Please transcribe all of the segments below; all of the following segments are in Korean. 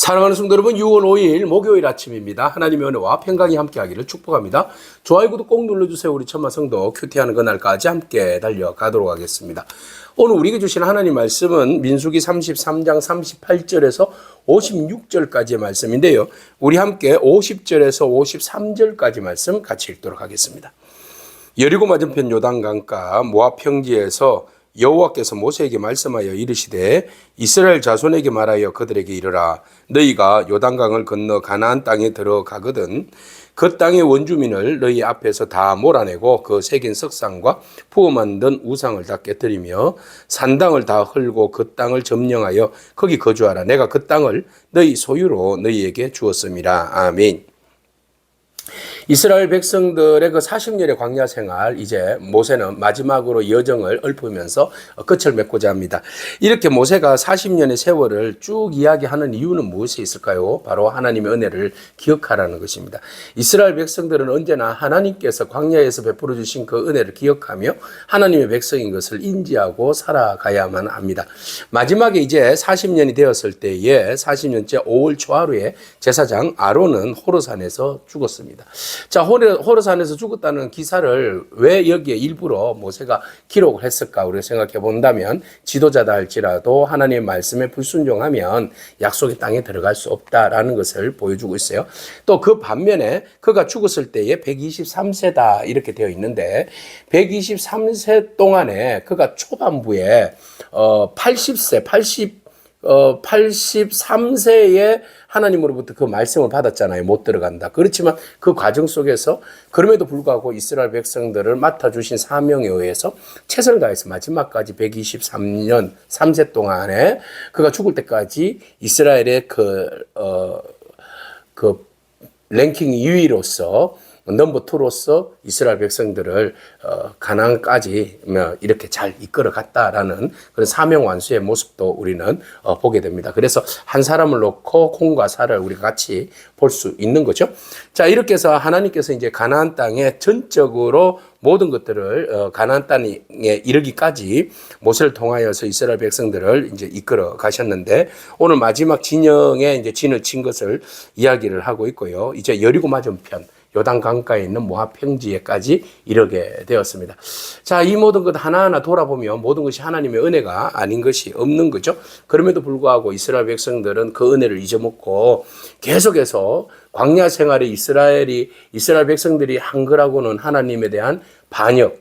사랑하는 성도 여러분, 6월 5일 목요일 아침입니다. 하나님의 은혜와 평강이 함께하기를 축복합니다. 좋아요, 구독 꼭 눌러주세요. 우리 천만 성도 큐티하는 그날까지 함께 달려가도록 하겠습니다. 오늘 우리에게 주신 하나님 말씀은 민수기 33장 38절에서 56절까지의 말씀인데요. 우리 함께 50절에서 53절까지 말씀 같이 읽도록 하겠습니다. 여리고 맞은편 요단강가 모압 평지에서 여호와께서 모세에게 말씀하여 이르시되 이스라엘 자손에게 말하여 그들에게 이르라. 너희가 요단강을 건너 가나안 땅에 들어가거든 그 땅의 원주민을 너희 앞에서 다 몰아내고 그 새긴 석상과 부어 만든 우상을 다 깨뜨리며 산당을 다 헐고 그 땅을 점령하여 거기 거주하라. 내가 그 땅을 너희 소유로 너희에게 주었음이라. 아멘. 이스라엘 백성들의 그 40년의 광야 생활, 이제 모세는 마지막으로 여정을 읊으면서 끝을 맺고자 합니다. 이렇게 모세가 40년의 세월을 쭉 이야기하는 이유는 무엇이 있을까요? 바로 하나님의 은혜를 기억하라는 것입니다. 이스라엘 백성들은 언제나 하나님께서 광야에서 베풀어 주신 그 은혜를 기억하며 하나님의 백성인 것을 인지하고 살아가야만 합니다. 마지막에 이제 40년이 되었을 때에 40년째 5월 초하루에 제사장 아론은 호르산에서 죽었습니다. 자, 호르산에서 죽었다는 기사를 왜 여기에 일부러 모세가 기록을 했을까 우리가 생각해 본다면, 지도자다 할지라도 하나님의 말씀에 불순종하면 약속의 땅에 들어갈 수 없다라는 것을 보여주고 있어요. 또 그 반면에 그가 죽었을 때에 123세다 이렇게 되어 있는데, 123세 동안에 그가 초반부에 83세에 하나님으로부터 그 말씀을 받았잖아요. 못 들어간다. 그렇지만 그 과정 속에서 그럼에도 불구하고 이스라엘 백성들을 맡아주신 사명에 의해서 최선을 다해서 마지막까지 123년 3세 동안에 그가 죽을 때까지 이스라엘의 그 랭킹 2위로서 넘버 2로서 이스라엘 백성들을 가나안까지 이렇게 잘 이끌어 갔다라는 그런 사명 완수의 모습도 우리는 보게 됩니다. 그래서 한 사람을 놓고 콩과 살을 우리가 같이 볼 수 있는 거죠. 자, 이렇게 해서 하나님께서 이제 가나안 땅에 전적으로 모든 것들을 가나안 땅에 이르기까지 모세를 통하여서 이스라엘 백성들을 이제 이끌어 가셨는데, 오늘 마지막 진영에 이제 진을 친 것을 이야기를 하고 있고요. 이제 여리고 맞은편 요단 강가에 있는 모압 평지에까지 이르게 되었습니다. 자, 이 모든 것 하나하나 돌아보면 모든 것이 하나님의 은혜가 아닌 것이 없는 거죠. 그럼에도 불구하고 이스라엘 백성들은 그 은혜를 잊어먹고 계속해서 광야 생활에 이스라엘 백성들이 한 거라고는 하나님에 대한 반역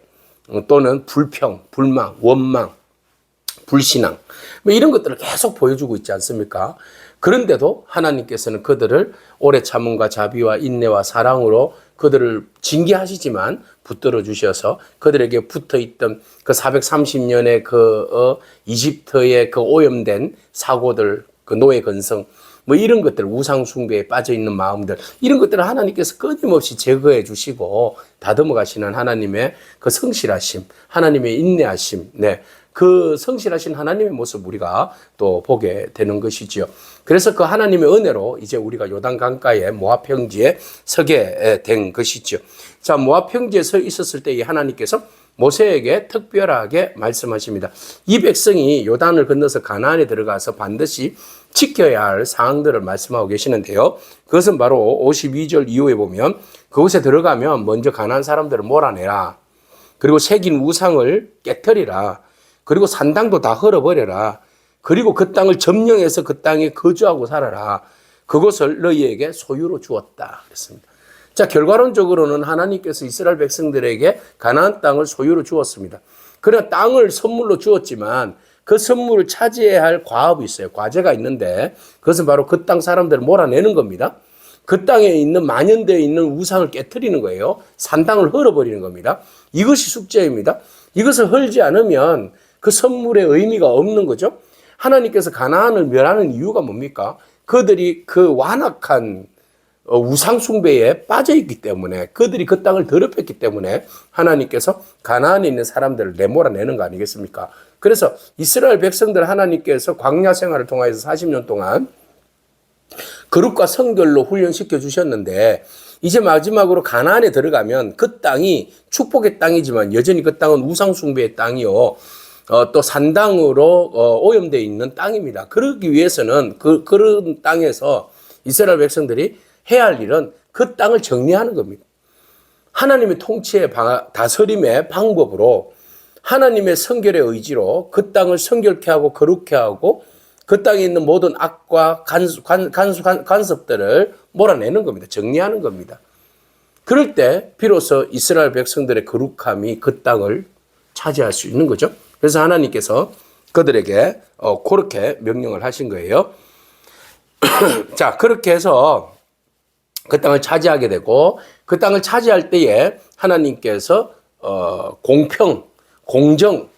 또는 불평, 불망, 원망, 불신앙 이런 것들을 계속 보여주고 있지 않습니까? 그런데도 하나님께서는 그들을 오래 참음과 자비와 인내와 사랑으로 그들을 징계하시지만 붙들어 주셔서 그들에게 붙어 있던 그 430년의 이집트의 그 오염된 사고들, 그 노예 근성 이런 것들, 우상 숭배에 빠져 있는 마음들, 이런 것들을 하나님께서 끊임없이 제거해 주시고 다듬어 가시는 하나님의 그 성실하심, 하나님의 인내하심, 그 성실하신 하나님의 모습 우리가 또 보게 되는 것이지요. 그래서 그 하나님의 은혜로 이제 우리가 요단 강가에 모압 평지에 서게 된 것이죠. 자, 모압 평지에 서 있었을 때 하나님께서 모세에게 특별하게 말씀하십니다. 이 백성이 요단을 건너서 가나안에 들어가서 반드시 지켜야 할 사항들을 말씀하고 계시는데요. 그것은 바로 52절 이후에 보면, 그곳에 들어가면 먼저 가나안 사람들을 몰아내라. 그리고 새긴 우상을 깨뜨리라. 그리고 산당도 다 헐어버려라. 그리고 그 땅을 점령해서 그 땅에 거주하고 살아라. 그것을 너희에게 소유로 주었다. 그랬습니다. 자, 결과론적으로는 하나님께서 이스라엘 백성들에게 가나안 땅을 소유로 주었습니다. 그러나 땅을 선물로 주었지만 그 선물을 차지해야 할 과업이 있어요. 과제가 있는데 그것은 바로 그 땅 사람들을 몰아내는 겁니다. 그 땅에 있는 만연되어 있는 우상을 깨뜨리는 거예요. 산당을 헐어버리는 겁니다. 이것이 숙제입니다. 이것을 헐지 않으면 그 선물의 의미가 없는 거죠. 하나님께서 가나안을 멸하는 이유가 뭡니까? 그들이 그 완악한 우상 숭배에 빠져 있기 때문에, 그들이 그 땅을 더럽혔기 때문에 하나님께서 가나안에 있는 사람들을 내몰아내는 거 아니겠습니까? 그래서 이스라엘 백성들 하나님께서 광야 생활을 통해서 40년 동안 거룩과 성결로 훈련시켜 주셨는데, 이제 마지막으로 가나안에 들어가면 그 땅이 축복의 땅이지만 여전히 그 땅은 우상 숭배의 땅이요, 또 산당으로 오염되어 있는 땅입니다. 그러기 위해서는 그런 땅에서 이스라엘 백성들이 해야 할 일은 그 땅을 정리하는 겁니다. 하나님의 통치의 다스림의 방법으로 하나님의 성결의 의지로 그 땅을 성결케 하고 거룩케 하고 그 땅에 있는 모든 악과 간섭들을 몰아내는 겁니다. 정리하는 겁니다. 그럴 때 비로소 이스라엘 백성들의 거룩함이 그 땅을 차지할 수 있는 거죠. 그래서 하나님께서 그들에게 그렇게 명령을 하신 거예요. 자, 그렇게 해서 그 땅을 차지하게 되고 그 땅을 차지할 때에 하나님께서 공평, 공정,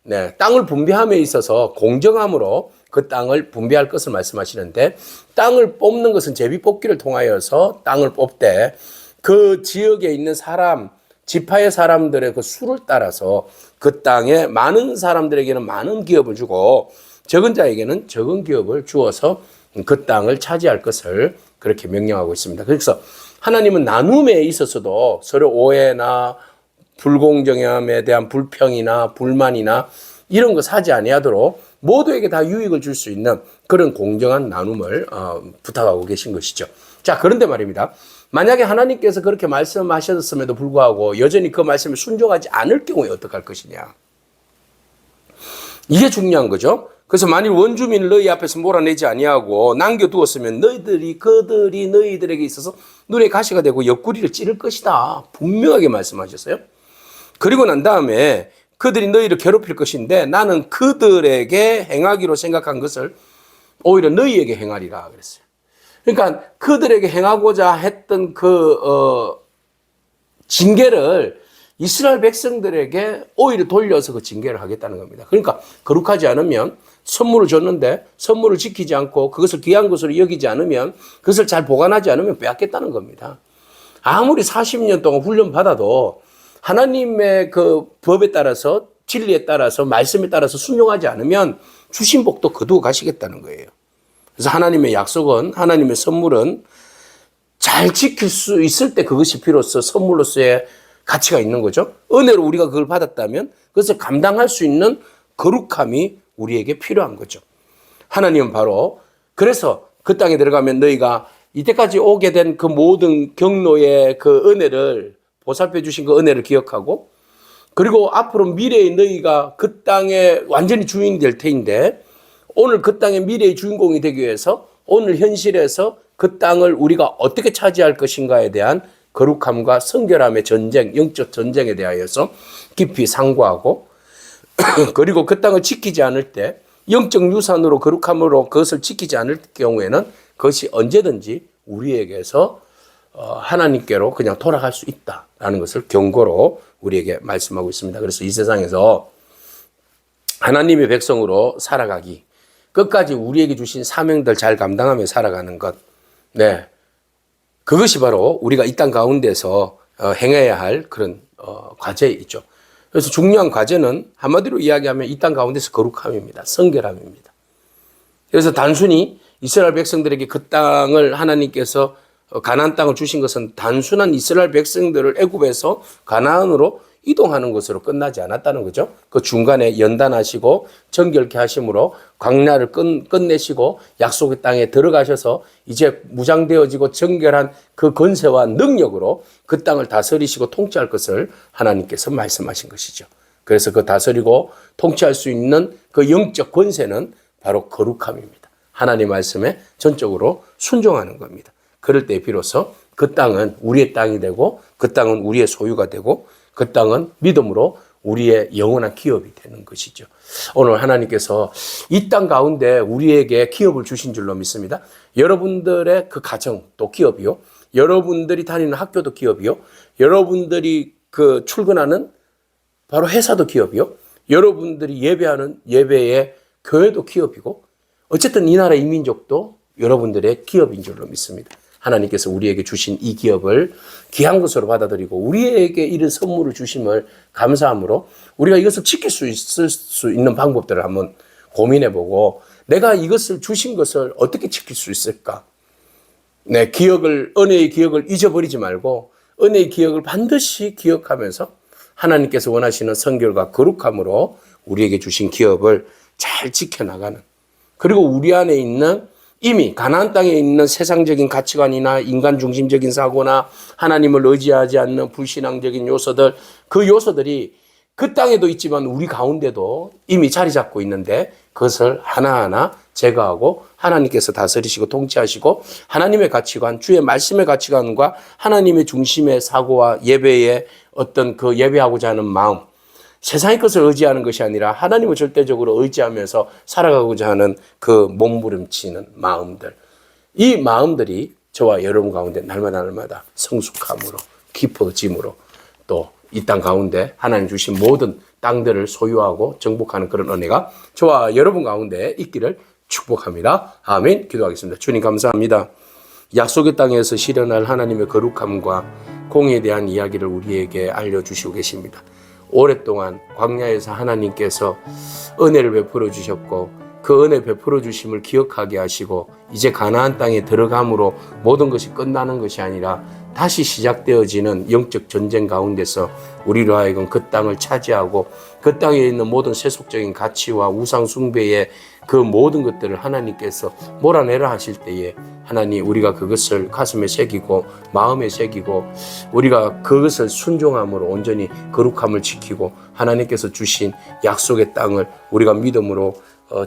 네, 땅을 분배함에 있어서 공정함으로 그 땅을 분배할 것을 말씀하시는데 땅을 뽑는 것은 제비뽑기를 통하여서 땅을 뽑되 그 지역에 있는 사람, 지파의 사람들의 그 수를 따라서 그 땅에 많은 사람들에게는 많은 기업을 주고 적은 자에게는 적은 기업을 주어서 그 땅을 차지할 것을 그렇게 명령하고 있습니다. 그래서 하나님은 나눔에 있어서도 서로 오해나 불공정함에 대한 불평이나 불만이나 이런 거 사지 아니하도록 모두에게 다 유익을 줄 수 있는 그런 공정한 나눔을 부탁하고 계신 것이죠. 자, 그런데 말입니다. 만약에 하나님께서 그렇게 말씀하셨음에도 불구하고 여전히 그 말씀에 순종하지 않을 경우에 어떡할 것이냐. 이게 중요한 거죠. 그래서 만일 원주민을 너희 앞에서 몰아내지 아니하고 남겨두었으면 그들이 너희들에게 있어서 눈에 가시가 되고 옆구리를 찌를 것이다. 분명하게 말씀하셨어요. 그리고 난 다음에 그들이 너희를 괴롭힐 것인데 나는 그들에게 행하기로 생각한 것을 오히려 너희에게 행하리라 그랬어요. 그러니까 그들에게 행하고자 했던 징계를 이스라엘 백성들에게 오히려 돌려서 그 징계를 하겠다는 겁니다. 그러니까 거룩하지 않으면 선물을 줬는데 선물을 지키지 않고 그것을 귀한 것으로 여기지 않으면 그것을 잘 보관하지 않으면 빼앗겠다는 겁니다. 아무리 40년 동안 훈련 받아도 하나님의 그 법에 따라서 진리에 따라서 말씀에 따라서 순종하지 않으면 주신 복도 거두어 가시겠다는 거예요. 그래서 하나님의 약속은 하나님의 선물은 잘 지킬 수 있을 때 그것이 비로소 선물로서의 가치가 있는 거죠. 은혜로 우리가 그걸 받았다면 그것을 감당할 수 있는 거룩함이 우리에게 필요한 거죠. 하나님은 바로 그래서 그 땅에 들어가면 너희가 이때까지 오게 된 그 모든 경로의 그 은혜를 보살펴 주신 그 은혜를 기억하고 그리고 앞으로 미래의 너희가 그 땅의 완전히 주인이 될 테인데 오늘 그 땅의 미래의 주인공이 되기 위해서 오늘 현실에서 그 땅을 우리가 어떻게 차지할 것인가에 대한 거룩함과 성결함의 전쟁, 영적 전쟁에 대하여서 깊이 상고하고 그리고 그 땅을 지키지 않을 때 영적 유산으로 거룩함으로 그것을 지키지 않을 경우에는 그것이 언제든지 우리에게서 하나님께로 그냥 돌아갈 수 있다라는 것을 경고로 우리에게 말씀하고 있습니다. 그래서 이 세상에서 하나님의 백성으로 살아가기, 끝까지 우리에게 주신 사명들 잘 감당하며 살아가는 것, 네, 그것이 바로 우리가 이 땅 가운데서 행해야 할 그런 과제이죠. 그래서 중요한 과제는 한마디로 이야기하면 이 땅 가운데서 거룩함입니다. 성결함입니다. 그래서 단순히 이스라엘 백성들에게 그 땅을 하나님께서 가나안 땅을 주신 것은 단순한 이스라엘 백성들을 애굽에서 가나안으로 이동하는 것으로 끝나지 않았다는 거죠. 그 중간에 연단하시고 정결케 하심으로 광야를 끝내시고 약속의 땅에 들어가셔서 이제 무장되어지고 정결한 그 권세와 능력으로 그 땅을 다스리시고 통치할 것을 하나님께서 말씀하신 것이죠. 그래서 그 다스리고 통치할 수 있는 그 영적 권세는 바로 거룩함입니다. 하나님 말씀에 전적으로 순종하는 겁니다. 그럴 때 비로소 그 땅은 우리의 땅이 되고 그 땅은 우리의 소유가 되고 그 땅은 믿음으로 우리의 영원한 기업이 되는 것이죠. 오늘 하나님께서 이 땅 가운데 우리에게 기업을 주신 줄로 믿습니다. 여러분들의 그 가정도 기업이요. 여러분들이 다니는 학교도 기업이요. 여러분들이 그 출근하는 바로 회사도 기업이요. 여러분들이 예배하는 예배의 교회도 기업이고 어쨌든 이 나라 이 민족도 여러분들의 기업인 줄로 믿습니다. 하나님께서 우리에게 주신 이 기업을 귀한 것으로 받아들이고 우리에게 이런 선물을 주심을 감사함으로 우리가 이것을 지킬 수 있을 수 있는 방법들을 한번 고민해보고 내가 이것을 주신 것을 어떻게 지킬 수 있을까? 네, 은혜의 기억을 잊어버리지 말고 은혜의 기억을 반드시 기억하면서 하나님께서 원하시는 성결과 거룩함으로 우리에게 주신 기업을 잘 지켜나가는, 그리고 우리 안에 있는 이미 가나안 땅에 있는 세상적인 가치관이나 인간 중심적인 사고나 하나님을 의지하지 않는 불신앙적인 요소들, 그 요소들이 그 땅에도 있지만 우리 가운데도 이미 자리 잡고 있는데 그것을 하나하나 제거하고 하나님께서 다스리시고 통치하시고 하나님의 가치관, 주의 말씀의 가치관과 하나님의 중심의 사고와 예배의 어떤 그 예배하고자 하는 마음, 세상의 것을 의지하는 것이 아니라 하나님을 절대적으로 의지하면서 살아가고자 하는 그 몸부림치는 마음들, 이 마음들이 저와 여러분 가운데 날마다 성숙함으로 깊어짐으로 또 이 땅 가운데 하나님 주신 모든 땅들을 소유하고 정복하는 그런 은혜가 저와 여러분 가운데 있기를 축복합니다. 아멘. 기도하겠습니다. 주님 감사합니다. 약속의 땅에서 실현할 하나님의 거룩함과 공의에 대한 이야기를 우리에게 알려주시고 계십니다. 오랫동안 광야에서 하나님께서 은혜를 베풀어 주셨고 그 은혜 베풀어 주심을 기억하게 하시고 이제 가나안 땅에 들어감으로 모든 것이 끝나는 것이 아니라 다시 시작되어지는 영적 전쟁 가운데서 우리로 하여금 그 땅을 차지하고 그 땅에 있는 모든 세속적인 가치와 우상 숭배의 그 모든 것들을 하나님께서 몰아내라 하실 때에 하나님 우리가 그것을 가슴에 새기고 마음에 새기고 우리가 그것을 순종함으로 온전히 거룩함을 지키고 하나님께서 주신 약속의 땅을 우리가 믿음으로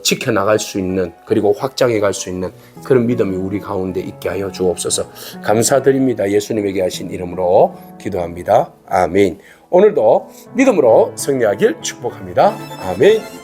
지켜나갈 수 있는, 그리고 확장해 갈 수 있는 그런 믿음이 우리 가운데 있게 하여 주옵소서. 감사드립니다. 예수님에게 하신 이름으로 기도합니다. 아멘. 오늘도 믿음으로 승리하길 축복합니다. 아멘.